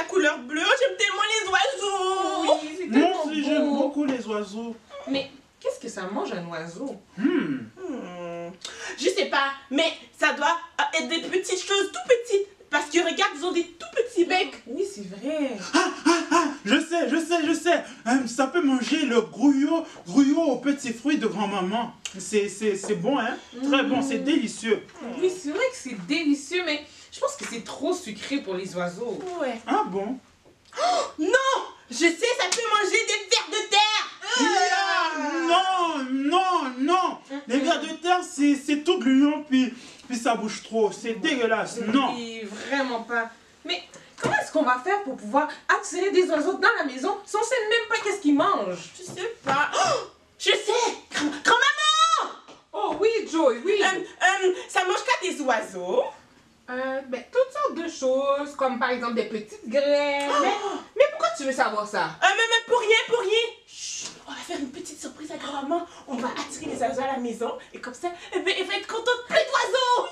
la couleur bleue. Oh, j'aime tellement les oiseaux. Oui, c'est tellement Moi aussi, j'aime beaucoup les oiseaux. Mais qu'est-ce que ça mange un oiseau? Je sais pas, mais ça doit être des petites choses tout petites. Parce que regarde, ils ont des tout petits becs. Oui, c'est vrai. Je sais. Ça peut manger le gruyot aux petits fruits de grand-maman. C'est bon, hein? Très bon, c'est délicieux. Oui, c'est vrai que c'est délicieux, mais je pense que c'est trop sucré pour les oiseaux. Ouais. Ah bon? Non! Je sais, ça peut manger des vers de terre. Non! Les vers de terre, c'est tout gluant, puis ça bouge trop. C'est dégueulasse. Non! Oui, vraiment pas. Mais comment est-ce qu'on va faire pour pouvoir attirer des oiseaux dans la maison si on sait même pas qu'est-ce qu'ils mangent? Je sais pas. Oh, je sais! Grand-maman! Oh oui, Joy, oui. Ça mange qu'à des oiseaux? Toutes sortes de choses, comme par exemple des petites graines. Mais pourquoi tu veux savoir ça? Mais pour rien. Chut, on va faire une petite surprise à grand-maman. On va attirer les oiseaux à la maison. Et comme ça, elle va être contente. Plein d'oiseaux!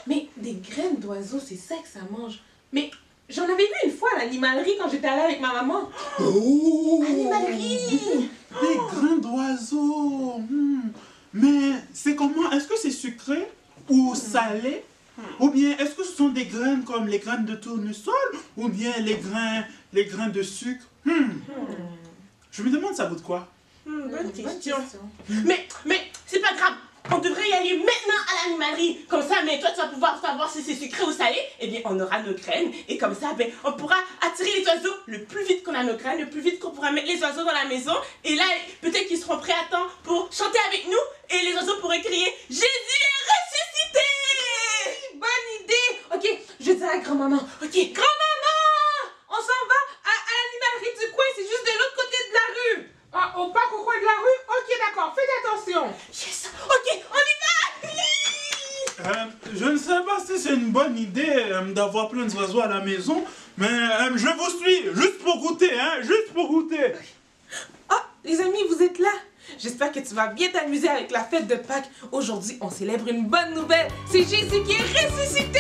Mais des graines d'oiseaux, c'est ça que ça mange. Mais j'en avais vu une fois à l'animalerie quand j'étais allée avec ma maman. Oh! Animalerie! Des grains d'oiseaux. Mais c'est comment? Est-ce que c'est sucré ou salé? Ou bien est-ce que ce sont des graines comme les graines de tournesol ou bien les grains de sucre? Je me demande ça goûte quoi? Bonne question. Mais c'est pas grave. On devrait y aller maintenant à l'animalerie. Comme ça, mais toi, tu vas pouvoir savoir si c'est sucré ou salé. Eh bien, on aura nos graines. Et comme ça, on pourra attirer les oiseaux le plus vite qu'on a nos graines, le plus vite qu'on pourra mettre les oiseaux dans la maison. Et là, peut-être qu'ils seront prêts à temps pour chanter avec nous. Et les oiseaux pourraient crier « Jésus est ressuscité !» Bonne idée! Ok, je dis à grand-maman. Ok, Grand-maman! On s'en va à l'animalerie du coin, c'est juste de l'autre côté de la rue. Ah, au parc au coin de la rue? Ok, d'accord, faites attention. yes, ok, on y va! Je ne sais pas si c'est une bonne idée d'avoir plein d'oiseaux à la maison, mais je vous suis, juste pour goûter, juste pour goûter. Ah, les amis, vous êtes là? J'espère que tu vas bien t'amuser avec la fête de Pâques. Aujourd'hui, on célèbre une bonne nouvelle. C'est Jésus qui est ressuscité!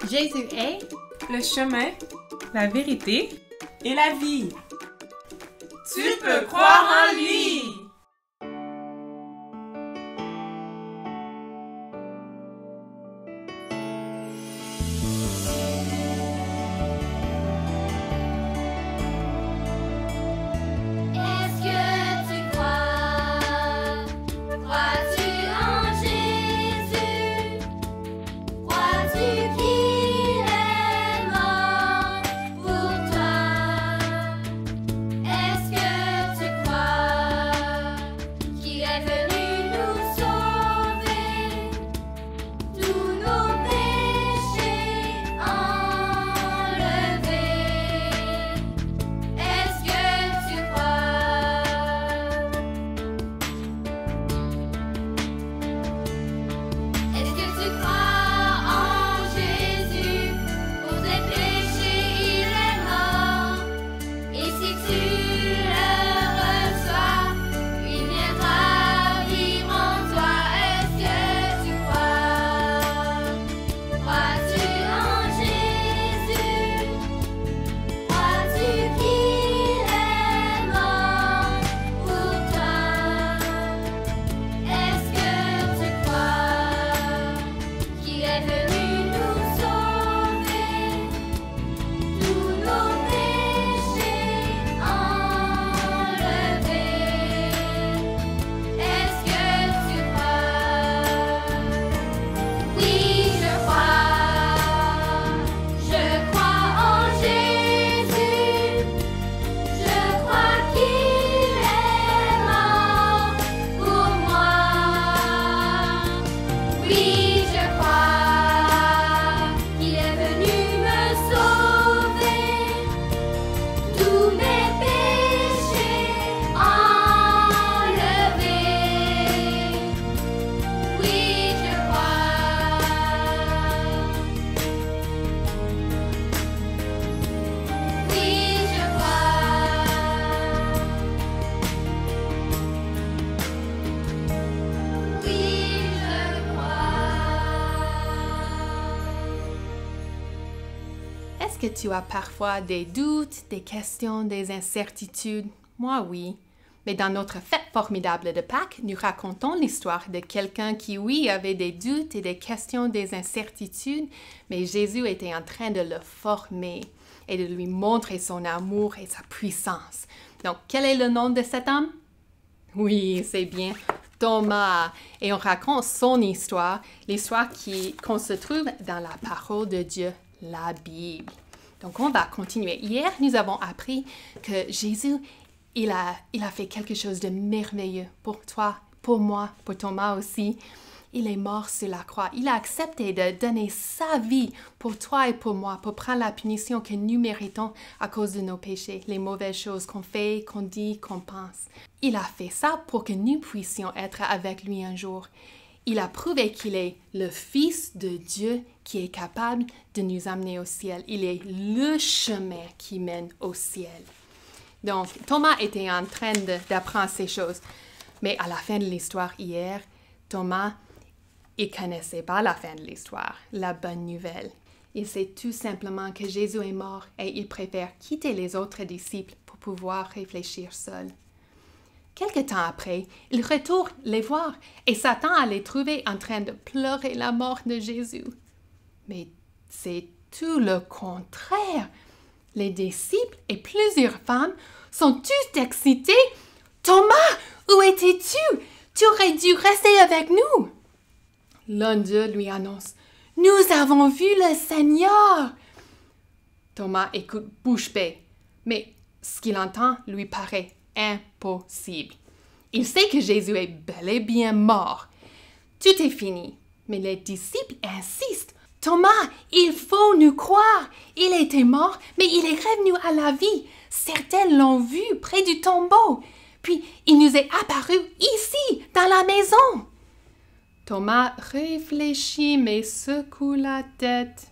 Jésus est Le chemin, la vérité Et la vie. Tu peux croire en lui! Est-ce que tu crois? Crois-tu en Jésus? Crois-tu qu'il est mort pour toi? Est-ce que tu crois qu'il est venu nous sauver? Tous nos péchés enlevés. Est-ce que tu crois? Est-ce que tu crois en Jésus? Pour tes péchés, il est mort. Et si tu le reçois, il viendra vivre en toi. Est-ce que tu crois? Crois-tu en Jésus? Crois-tu qu'il est mort pour toi? Est-ce que tu crois qu'il est venu nous sauver? Tous nos péchés enlevés. Est-ce que tu crois? Oui, je crois. Je crois en Jésus. Je crois qu'il est mort pour moi. Oui, je crois qu'il est venu me sauver. Tous mes péchés enlevés. Oui, je crois. Oui, je crois. Oui, je crois. Est-ce que tu as parfois des doutes, des questions, des incertitudes? Moi, oui. Mais dans notre fête formidable de Pâques, nous racontons l'histoire de quelqu'un qui, oui, avait des doutes et des questions, des incertitudes, mais Jésus était en train de le former et de lui montrer son amour et sa puissance. Donc, quel est le nom de cet homme? Oui, c'est bien Thomas. Et on raconte son histoire, l'histoire qu'on se trouve dans la parole de Dieu, la Bible. Donc, on va continuer. Hier, nous avons appris que Jésus, il a fait quelque chose de merveilleux pour toi, pour moi, pour Thomas aussi. Il est mort sur la croix. Il a accepté de donner sa vie pour toi et pour moi, pour prendre la punition que nous méritons à cause de nos péchés, les mauvaises choses qu'on fait, qu'on dit, qu'on pense. Il a fait ça pour que nous puissions être avec lui un jour. Il a prouvé qu'il est le Fils de Dieu qui est capable de nous amener au ciel. Il est le chemin qui mène au ciel. Donc, Thomas était en train d'apprendre ces choses. Mais à la fin de l'histoire hier, Thomas, il ne connaissait pas la fin de l'histoire, la bonne nouvelle. Il sait tout simplement que Jésus est mort et il préfère quitter les autres disciples pour pouvoir réfléchir seul. Quelque temps après, il retourne les voir et s'attend à les trouver en train de pleurer la mort de Jésus. Mais c'est tout le contraire. Les disciples et plusieurs femmes sont tous excités. « Thomas, où étais-tu? Tu aurais dû rester avec nous! » L'un d'eux lui annonce « Nous avons vu le Seigneur! » Thomas écoute bouche bée, mais ce qu'il entend lui paraît impossible. Il sait que Jésus est bel et bien mort. Tout est fini, mais les disciples insistent. « Thomas, il faut nous croire. Il était mort, mais il est revenu à la vie. Certains l'ont vu près du tombeau. Puis il nous est apparu ici, dans la maison. » Thomas réfléchit mais secoue la tête.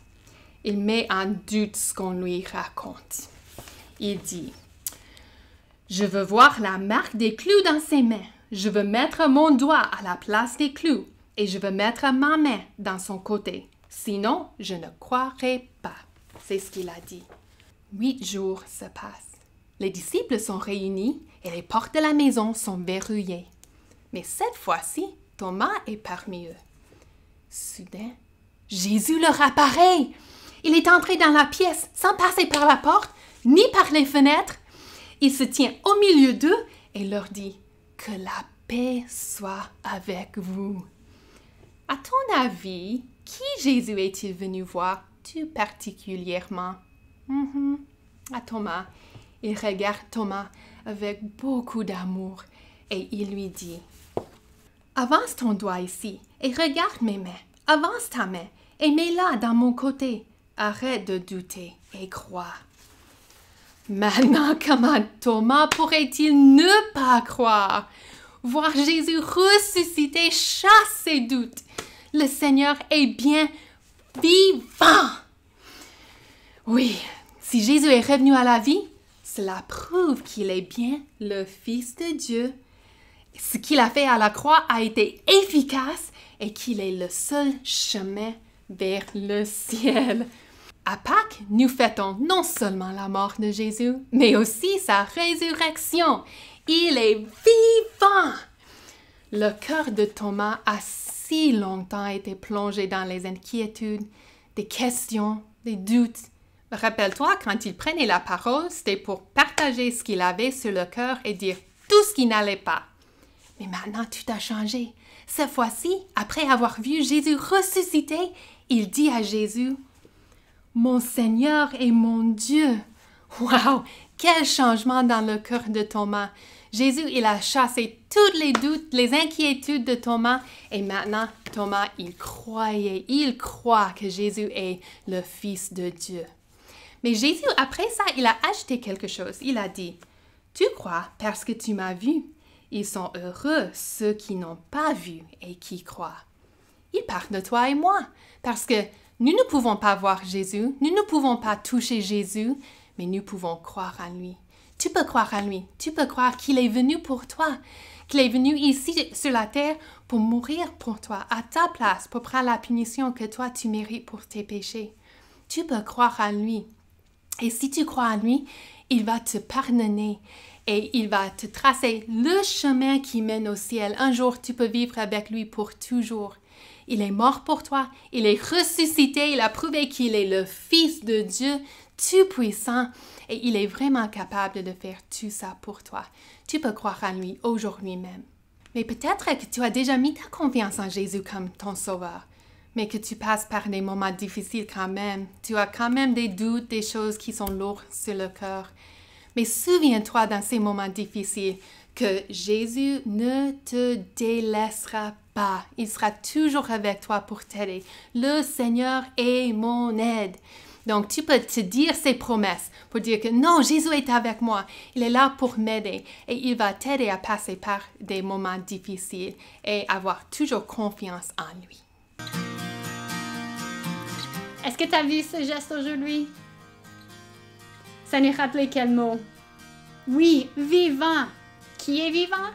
Il met en doute ce qu'on lui raconte. Il dit « Je veux voir la marque des clous dans ses mains. Je veux mettre mon doigt à la place des clous et je veux mettre ma main dans son côté. Sinon, je ne croirai pas. » C'est ce qu'il a dit. 8 jours se passent. Les disciples sont réunis et les portes de la maison sont verrouillées. Mais cette fois-ci, Thomas est parmi eux. Soudain, Jésus leur apparaît. Il est entré dans la pièce sans passer par la porte ni par les fenêtres. Il se tient au milieu d'eux et leur dit « Que la paix soit avec vous. » À ton avis, qui Jésus est-il venu voir tout particulièrement? À Thomas. Il regarde Thomas avec beaucoup d'amour et il lui dit « Avance ton doigt ici et regarde mes mains. Avance ta main et mets-la dans mon côté. Arrête de douter et crois. » Maintenant, comment Thomas pourrait-il ne pas croire? Voir Jésus ressuscité chasse ses doutes. Le Seigneur est bien vivant. Oui, si Jésus est revenu à la vie, cela prouve qu'il est bien le Fils de Dieu. Ce qu'il a fait à la croix a été efficace et qu'il est le seul chemin vers le ciel. À Pâques, nous fêtons non seulement la mort de Jésus, mais aussi sa résurrection. Il est vivant! Le cœur de Thomas a si longtemps été plongé dans les inquiétudes, des questions, des doutes. Rappelle-toi, quand il prenait la parole, c'était pour partager ce qu'il avait sur le cœur et dire tout ce qui n'allait pas. Mais maintenant, tout a changé. Cette fois-ci, après avoir vu Jésus ressuscité, il dit à Jésus « Mon Seigneur et mon Dieu !» Wow! Quel changement dans le cœur de Thomas! Jésus, il a chassé tous les doutes, les inquiétudes de Thomas et maintenant, Thomas, il croit que Jésus est le Fils de Dieu. Mais Jésus, après ça, il a ajouté quelque chose. Il a dit « Tu crois parce que tu m'as vu. Ils sont heureux ceux qui n'ont pas vu et qui croient. » Il parle de toi et moi parce que nous ne pouvons pas voir Jésus, nous ne pouvons pas toucher Jésus, mais nous pouvons croire en lui. Tu peux croire en lui, tu peux croire qu'il est venu pour toi, qu'il est venu ici sur la terre pour mourir pour toi, à ta place, pour prendre la punition que toi tu mérites pour tes péchés. Tu peux croire en lui. Et si tu crois en lui, il va te pardonner et il va te tracer le chemin qui mène au ciel. Un jour, tu peux vivre avec lui pour toujours. Il est mort pour toi, il est ressuscité, il a prouvé qu'il est le Fils de Dieu Tout-Puissant et il est vraiment capable de faire tout ça pour toi. Tu peux croire en lui aujourd'hui même. Mais peut-être que tu as déjà mis ta confiance en Jésus comme ton sauveur, mais que tu passes par des moments difficiles quand même. Tu as quand même des doutes, des choses qui sont lourdes sur le cœur. Mais souviens-toi dans ces moments difficiles que Jésus ne te délaissera pas. Il sera toujours avec toi pour t'aider. Le Seigneur est mon aide. Donc, tu peux te dire ces promesses pour dire que non, Jésus est avec moi. Il est là pour m'aider et il va t'aider à passer par des moments difficiles et avoir toujours confiance en lui. Est-ce que tu as vu ce geste aujourd'hui? Ça nous rappelait quel mot? Oui, vivant. Qui est vivant?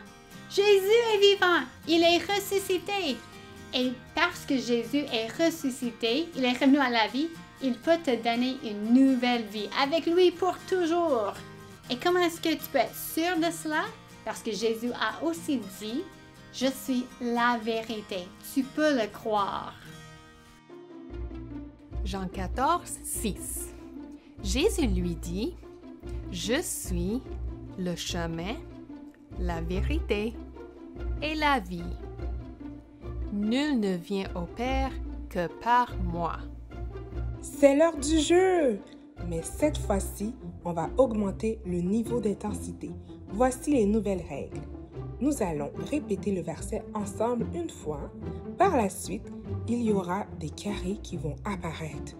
Jésus est vivant. Il est ressuscité. Et parce que Jésus est ressuscité, il est revenu à la vie, il peut te donner une nouvelle vie avec lui pour toujours. Et comment est-ce que tu peux être sûr de cela? Parce que Jésus a aussi dit, je suis la vérité. Tu peux le croire. Jean 14, 6. Jésus lui dit, je suis le chemin, la vérité et la vie. Nul ne vient au Père que par moi. C'est l'heure du jeu! Mais cette fois-ci, on va augmenter le niveau d'intensité. Voici les nouvelles règles. Nous allons répéter le verset ensemble une fois. Par la suite, il y aura des carrés qui vont apparaître.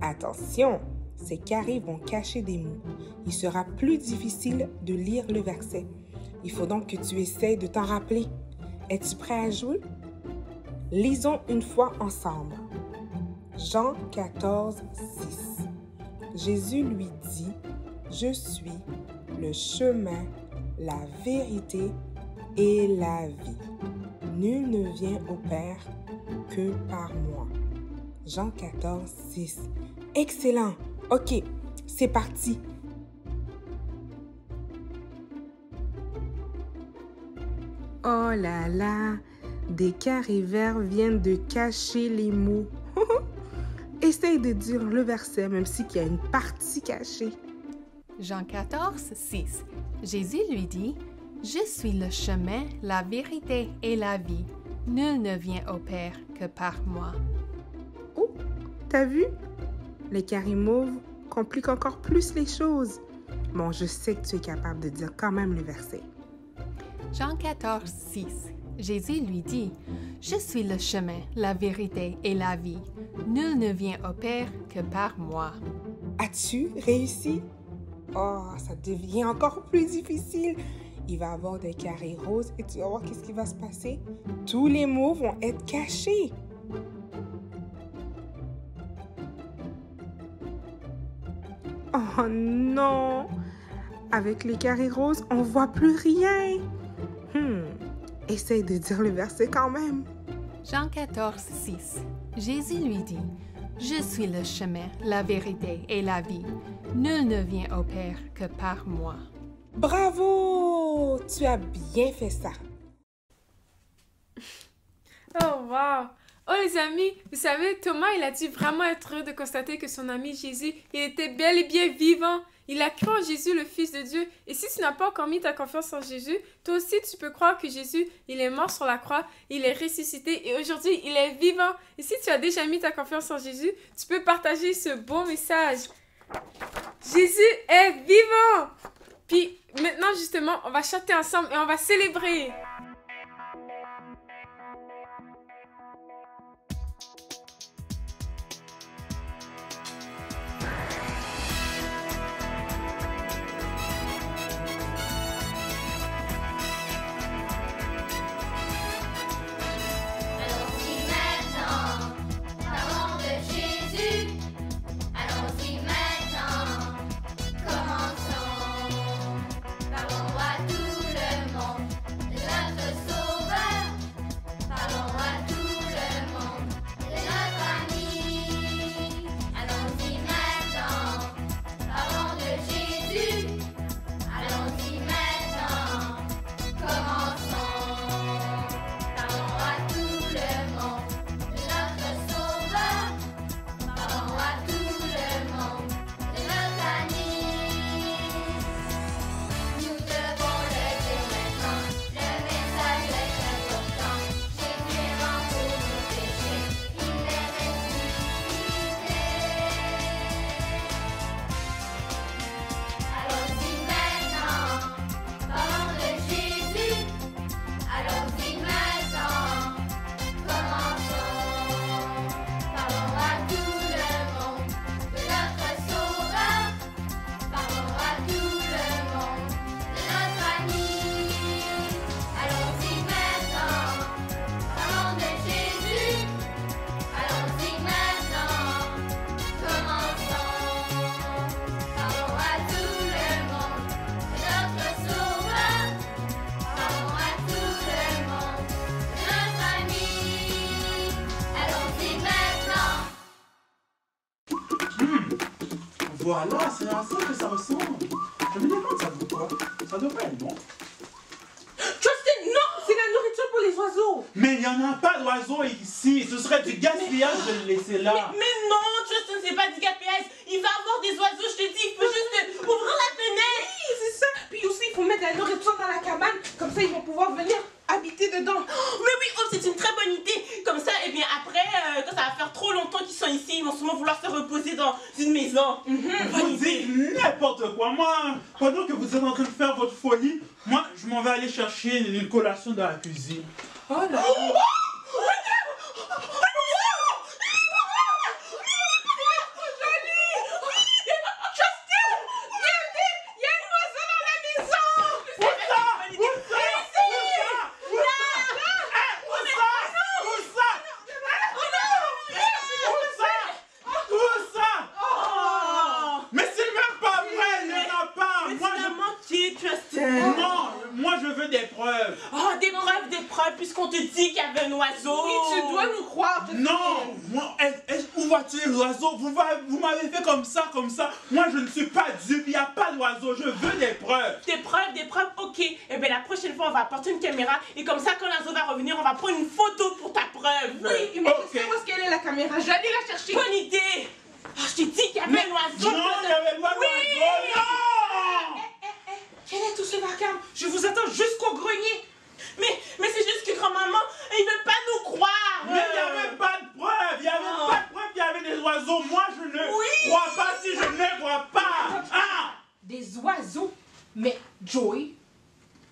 Attention, ces carrés vont cacher des mots. Il sera plus difficile de lire le verset. Il faut donc que tu essaies de t'en rappeler. Es-tu prêt à jouer? Lisons une fois ensemble. Jean 14, 6. Jésus lui dit, « Je suis le chemin, la vérité et la vie. Nul ne vient au Père que par moi. » Jean 14, 6. Excellent! OK, c'est parti! Oh là là! Des carrés verts viennent de cacher les mots. Essaye de dire le verset, même s'il y a une partie cachée. Jean 14, 6. Jésus lui dit, « Je suis le chemin, la vérité et la vie. Nul ne vient au Père que par moi. » Oh, t'as vu? Les carrés mauves compliquent encore plus les choses. Bon, je sais que tu es capable de dire quand même le verset. Jean 14, 6. Jésus lui dit, « Je suis le chemin, la vérité et la vie. Nul ne vient au Père que par moi. » As-tu réussi? Oh, ça devient encore plus difficile. Il va y avoir des carrés roses et tu vas voir qu'est-ce qui va se passer. Tous les mots vont être cachés. Oh non! Avec les carrés roses, on voit plus rien. Essaye de dire le verset quand même. Jean 14, 6. Jésus lui dit, « Je suis le chemin, la vérité et la vie. Nul ne vient au Père que par moi. » Bravo! Tu as bien fait ça. Oh, wow! Oh, les amis, vous savez, Thomas, il a dû vraiment être heureux de constater que son ami Jésus, il était bel et bien vivant. Il a cru en Jésus, le Fils de Dieu. Et si tu n'as pas encore mis ta confiance en Jésus, toi aussi, tu peux croire que Jésus, il est mort sur la croix, il est ressuscité et aujourd'hui, il est vivant. Et si tu as déjà mis ta confiance en Jésus, tu peux partager ce beau message. Jésus est vivant! Puis maintenant, justement, on va chanter ensemble et on va célébrer. Allons-y maintenant, parlons de Jésus. Allons-y maintenant, commençons. Parlons à tout le monde de Voilà, c'est à ça que ça ressemble. Je me demande, ça vaut quoi? Ça devrait être bon. Justin, non, c'est la nourriture pour les oiseaux. Mais il n'y en a pas d'oiseaux ici. Ce serait du gaspillage de le laisser là. Mais non, Justin, c'est pas du KPS. Il va avoir des oiseaux, je te dis. Il faut juste ouvrir la fenêtre. Oui, c'est ça. Puis aussi, il faut mettre la nourriture dans la cabane. Comme ça, ils vont pouvoir venir habiter dedans. Mais oui, oh, c'est une très bonne idée. Comme ça, eh bien, après, quand ça va faire trop longtemps qu'ils sont ici, ils vont sûrement vouloir se reposer dans une maison. Vous dites n'importe quoi. Moi, pendant que vous êtes en train de faire votre folie, moi, je m'en vais aller chercher une collation dans la cuisine. Oh là. Puisqu'on te dit qu'il y avait un oiseau. Oui, tu dois nous croire. Non, moi, où vas-tu l'oiseau? Vous m'avez fait comme ça. Moi, je ne suis pas dupe, il n'y a pas d'oiseau, je veux des preuves. Des preuves, ok. Eh bien, la prochaine fois, on va apporter une caméra et comme ça, quand l'oiseau va revenir, on va prendre une photo pour ta preuve. Oui, et moi, je sais où est-ce qu'elle est la caméra. J'allais la chercher. Bonne idée. Oh, je t'ai dit qu'il y avait un oiseau. Non, il n'y avait pas d'oiseau, non. Quel est tout ce vacarme? Je vous attends jusqu'au grenier. Mais c'est juste que grand-maman, il ne veut pas nous croire. Mais il n'y avait pas de preuve. Il n'y avait pas de preuve qu'il y avait des oiseaux. Moi, je ne crois pas si je ne crois pas. Ah! Des oiseaux? Mais Joey,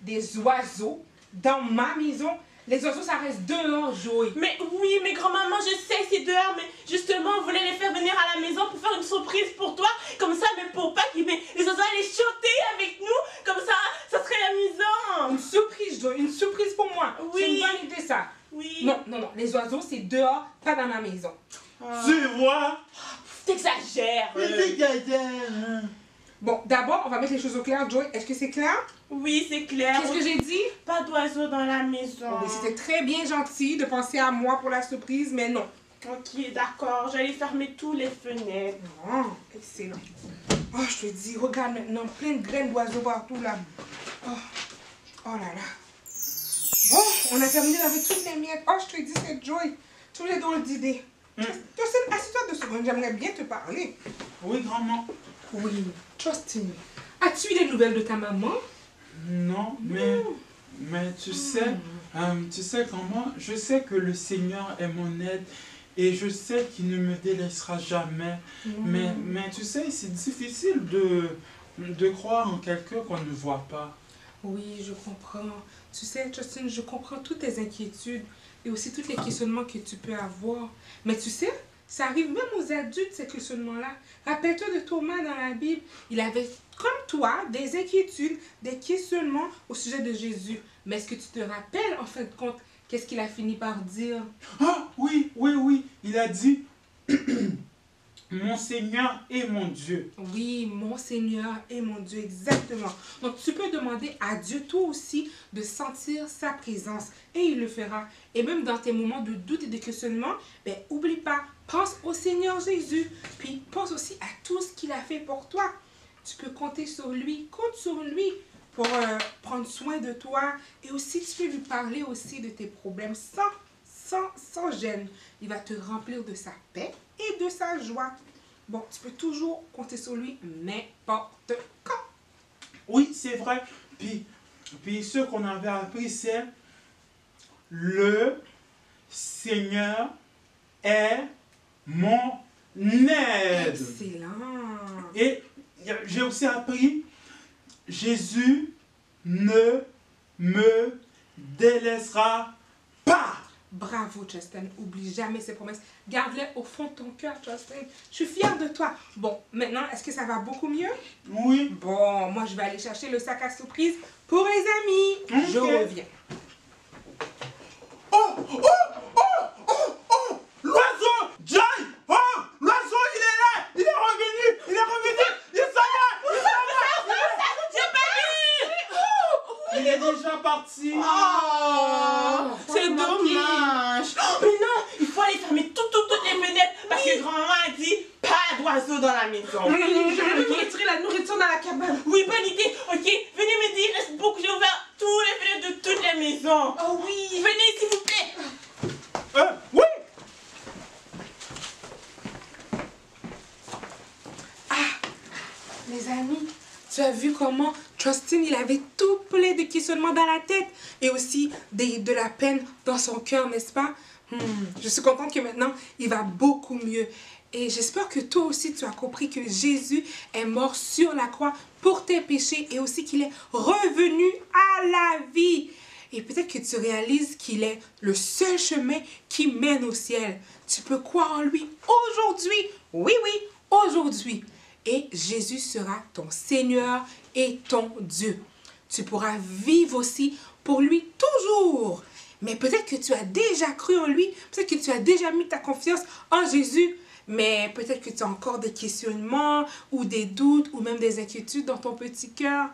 des oiseaux dans ma maison? Les oiseaux, ça reste dehors, Joey. Mais oui, mais grand-maman, je sais, c'est dehors, mais justement, on voulait les faire venir à la maison pour faire une surprise pour toi. Comme ça, mais pour pas qu'ils les oiseaux allaient chanter avec nous. Comme ça serait amusant. Une surprise, Joey, une surprise pour moi. Oui. C'est une bonne idée, ça. Oui. Non, les oiseaux, c'est dehors, pas dans ma maison. Tu vois? T'exagères. Bon, d'abord, on va mettre les choses au clair, Joey. Est-ce que c'est clair? Oui, c'est clair. Qu'est-ce que j'ai dit? Pas d'oiseaux dans la maison. Oui, c'était très bien gentil de penser à moi pour la surprise, mais non. Ok, d'accord. J'allais fermer tous les fenêtres. Oh, excellent. Oh, je te dis, regarde maintenant, plein de graines d'oiseaux partout là. Oh là là. Bon, on a terminé avec toutes les miettes. Oh, je te dis, c'est Joy. Tous les drôles d'idées. Justin, assieds-toi 2 secondes, j'aimerais bien te parler. Oui, grand-maman. Oui, Justin. As-tu eu des nouvelles de ta maman? Non, mais tu sais, grand-maman, je sais que le Seigneur est mon aide. Et je sais qu'il ne me délaissera jamais. Mais tu sais, c'est difficile de croire en quelqu'un qu'on ne voit pas. Oui, je comprends. Tu sais, Justin, je comprends toutes tes inquiétudes et aussi tous les questionnements que tu peux avoir. Mais tu sais, ça arrive même aux adultes, ces questionnements-là. Rappelle-toi de Thomas dans la Bible. Il avait, comme toi, des inquiétudes, des questionnements au sujet de Jésus. Mais est-ce que tu te rappelles, en fin de compte, qu'est-ce qu'il a fini par dire? Ah, oui. Il a dit, mon Seigneur et mon Dieu. Oui, mon Seigneur et mon Dieu, exactement. Donc, tu peux demander à Dieu, toi aussi, de sentir sa présence. Et il le fera. Et même dans tes moments de doute et de questionnement, oublie pas, pense au Seigneur Jésus. Puis, pense aussi à tout ce qu'il a fait pour toi. Tu peux compter sur lui. Compte sur lui pour prendre soin de toi. Et aussi, tu peux lui parler aussi de tes problèmes sans gêne. Il va te remplir de sa paix et de sa joie. Bon, tu peux toujours compter sur lui n'importe quand. Oui, c'est vrai. Puis ce qu'on avait appris, c'est le Seigneur est mon aide. Excellent. Et j'ai aussi appris, Jésus ne me délaissera pas. Bravo, Justin. Oublie jamais ses promesses. Garde-les au fond de ton cœur, Justin. Je suis fière de toi. Bon, maintenant, est-ce que ça va beaucoup mieux? Oui. Bon, moi, je vais aller chercher le sac à surprise pour les amis. Ok. Je reviens. Oh! L'oiseau! Joy! Oh! L'oiseau, il est là! Il est revenu! Il s'en va! Il est déjà parti! Oh, c'est dommage. Oh, mais non, il faut aller fermer toutes les fenêtres parce que grand-maman a dit pas d'oiseaux d'eau dans la maison. Je vais retirer la nourriture dans la cabane. Oui, bonne idée. Ok, venez me dire, est-ce beaucoup j'ai ouvert tous les fenêtres de toutes les maisons? Oh oui. Venez, s'il vous plaît. Oui. Les amis, tu as vu comment Justin, il avait tout plein de questionnements dans la tête et aussi de la peine dans son cœur, n'est-ce pas? Je suis contente que maintenant, il va beaucoup mieux. Et j'espère que toi aussi, tu as compris que Jésus est mort sur la croix pour tes péchés et aussi qu'il est revenu à la vie. Et peut-être que tu réalises qu'il est le seul chemin qui mène au ciel. Tu peux croire en lui aujourd'hui. Oui, aujourd'hui. Et Jésus sera ton Seigneur et ton Dieu. Tu pourras vivre aussi pour lui toujours. Mais peut-être que tu as déjà cru en lui, peut-être que tu as déjà mis ta confiance en Jésus, mais peut-être que tu as encore des questionnements ou des doutes ou même des inquiétudes dans ton petit cœur.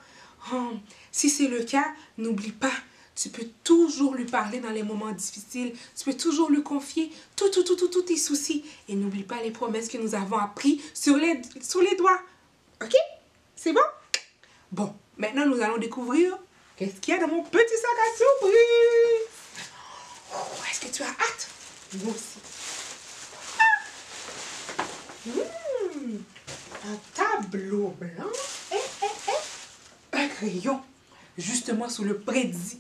Si c'est le cas, n'oublie pas, tu peux toujours lui parler dans les moments difficiles. Tu peux toujours lui confier tous tes soucis. Et n'oublie pas les promesses que nous avons apprises sur les doigts. Ok? C'est bon? Bon, maintenant nous allons découvrir qu'est-ce qu'il y a dans mon petit sac à surprise. Est-ce que tu as hâte? Moi aussi. Un tableau blanc. Un crayon. Justement sous le prédit.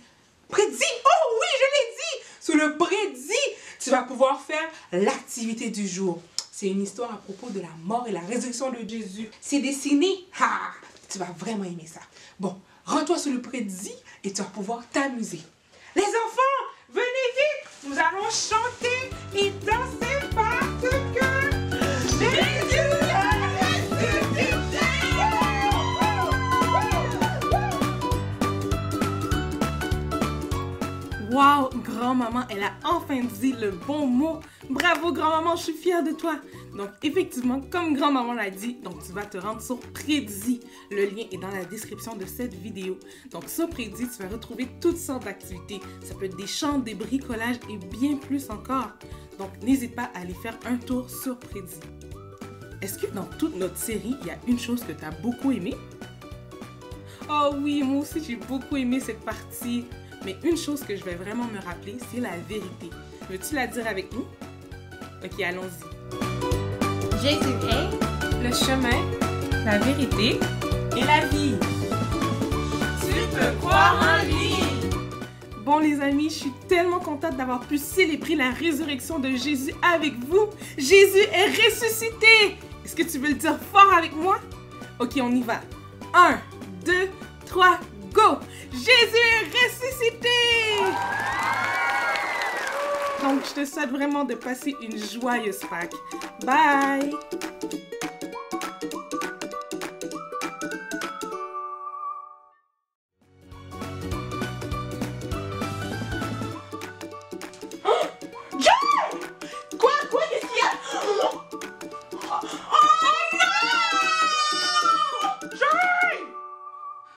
Prédit? Oh oui, je l'ai dit! Sous le prédit, tu vas pouvoir faire l'activité du jour. C'est une histoire à propos de la mort et la résurrection de Jésus. C'est dessiné. Tu vas vraiment aimer ça. Bon, rends-toi sous le prédit et tu vas pouvoir t'amuser. Les enfants, venez vite! Nous allons chanter et danser parce que Jésus est ressuscité! Wow, grand-maman, elle a enfin dit le bon mot. Bravo, grand-maman, je suis fière de toi. Donc, effectivement, comme grand-maman l'a dit, donc tu vas te rendre sur Prezi. Le lien est dans la description de cette vidéo. Donc, sur Prezi, tu vas retrouver toutes sortes d'activités. Ça peut être des chants, des bricolages et bien plus encore. Donc, n'hésite pas à aller faire un tour sur Prezi. Est-ce que dans toute notre série, il y a une chose que tu as beaucoup aimé? Oh oui, moi aussi, j'ai beaucoup aimé cette partie. Mais une chose que je vais vraiment me rappeler, c'est la vérité. Veux-tu la dire avec nous? Ok, allons-y. Jésus est Le chemin. La vérité. Et la vie. Tu peux croire en lui. Bon les amis, je suis tellement contente d'avoir pu célébrer la résurrection de Jésus avec vous. Jésus est ressuscité. Est-ce que tu veux le dire fort avec moi? Ok, on y va. 1, 2, 3, go! Jésus est ressuscité! Donc, je te souhaite vraiment de passer une joyeuse Pâques. Bye!